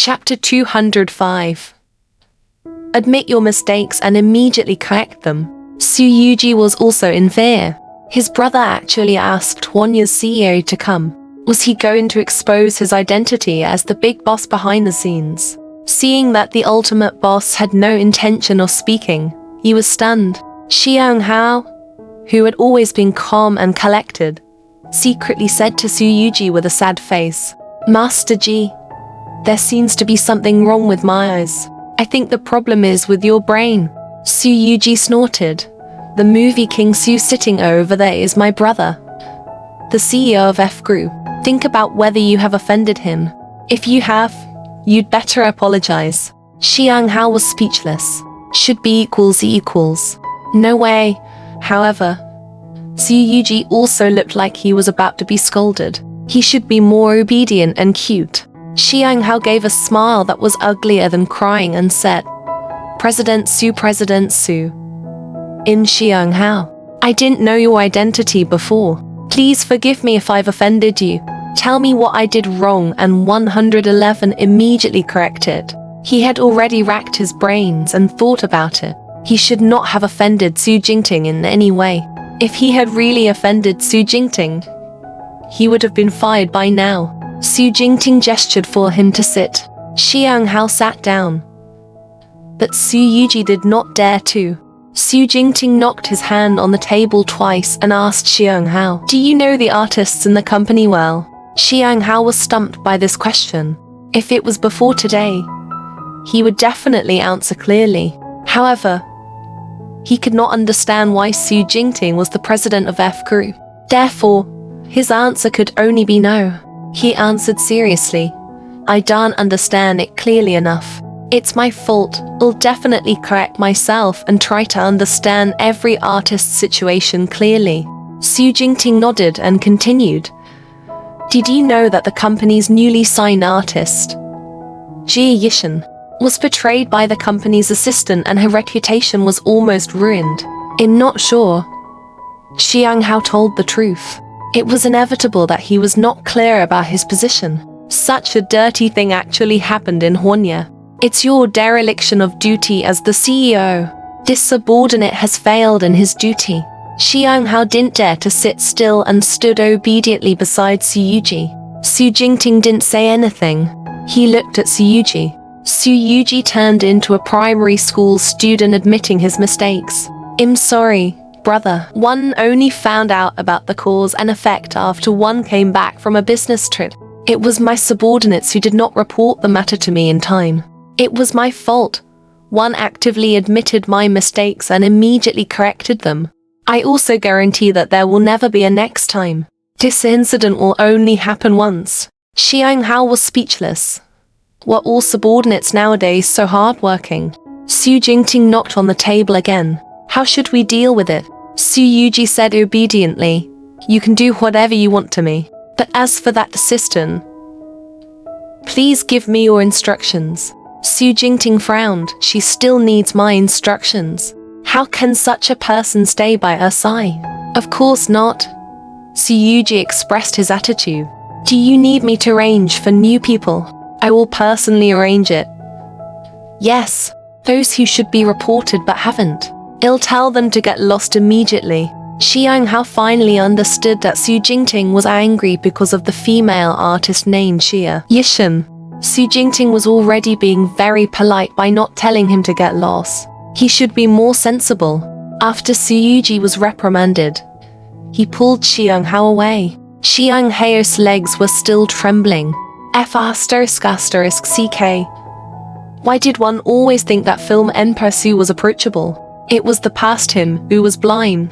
Chapter 205. Admit your mistakes and immediately correct them. Su Yuji was also in fear. His brother actually asked Huanya's CEO to come. Was he going to expose his identity as the big boss behind the scenes? Seeing that the ultimate boss had no intention of speaking, he was stunned. Xiang Hao, who had always been calm and collected, secretly said to Su Yuji with a sad face, "Master Ji, there seems to be something wrong with my eyes. I think the problem is with your brain." Su Yuji snorted. "The movie King Su sitting over there is my brother, the CEO of F Group. Think about whether you have offended him. If you have, you'd better apologize." Xiang Hao was speechless. Should be equals. No way. However, Su Yuji also looked like he was about to be scolded. He should be more obedient and cute. Xiang Hao gave a smile that was uglier than crying and said, President Su. In Xiang Hao, I didn't know your identity before. Please forgive me if I've offended you. Tell me what I did wrong, and 111 immediately corrected. He had already racked his brains and thought about it. He should not have offended Su Jingting in any way. If he had really offended Su Jingting, he would have been fired by now. Su Jingting gestured for him to sit. Xiang Hao sat down. But Su Yuji did not dare to. Su Jingting knocked his hand on the table twice and asked Xiang Hao, "Do you know the artists in the company well?" Xiang Hao was stumped by this question. If it was before today, he would definitely answer clearly. However, he could not understand why Su Jingting was the president of F Group. Therefore, his answer could only be no. He answered seriously, "I don't understand it clearly enough. It's my fault. I'll definitely correct myself and try to understand every artist's situation clearly." Su Jingting nodded and continued, "Did you know that the company's newly signed artist, Ji Yishan, was betrayed by the company's assistant and her reputation was almost ruined?" "I'm not sure." Xiang Hao told the truth. It was inevitable that he was not clear about his position. Such a dirty thing actually happened in Huanya. It's your dereliction of duty as the CEO. This subordinate has failed in his duty. Xiang Hao didn't dare to sit still and stood obediently beside Su Yuji. Su Jingting didn't say anything. He looked at Su Yuji. Su Yuji turned into a primary school student admitting his mistakes. "I'm sorry, brother. One only found out about the cause and effect after one came back from a business trip. It was my subordinates who did not report the matter to me in time. It was my fault. One actively admitted my mistakes and immediately corrected them. I also guarantee that there will never be a next time. This incident will only happen once." Xiang Hao was speechless. Were all subordinates nowadays so hardworking? Su Jingting knocked on the table again. "How should we deal with it?" Su Yuji said obediently, "You can do whatever you want to me. But as for that assistant, please give me your instructions." Su Jingting frowned. "She still needs my instructions. How can such a person stay by her side?" "Of course not." Su Yuji expressed his attitude. "Do you need me to arrange for new people? I will personally arrange it." "Yes, those who should be reported but haven't. I'll tell them to get lost immediately." Xiang Hao finally understood that Su Jingting was angry because of the female artist named Xia Yishan. Su Jingting was already being very polite by not telling him to get lost. He should be more sensible. After Su Yuji was reprimanded, he pulled Xiang Hao away. Xiang Hao's legs were still trembling. ****CK. Why did one always think that film Emperor Su was approachable? It was the past him who was blind.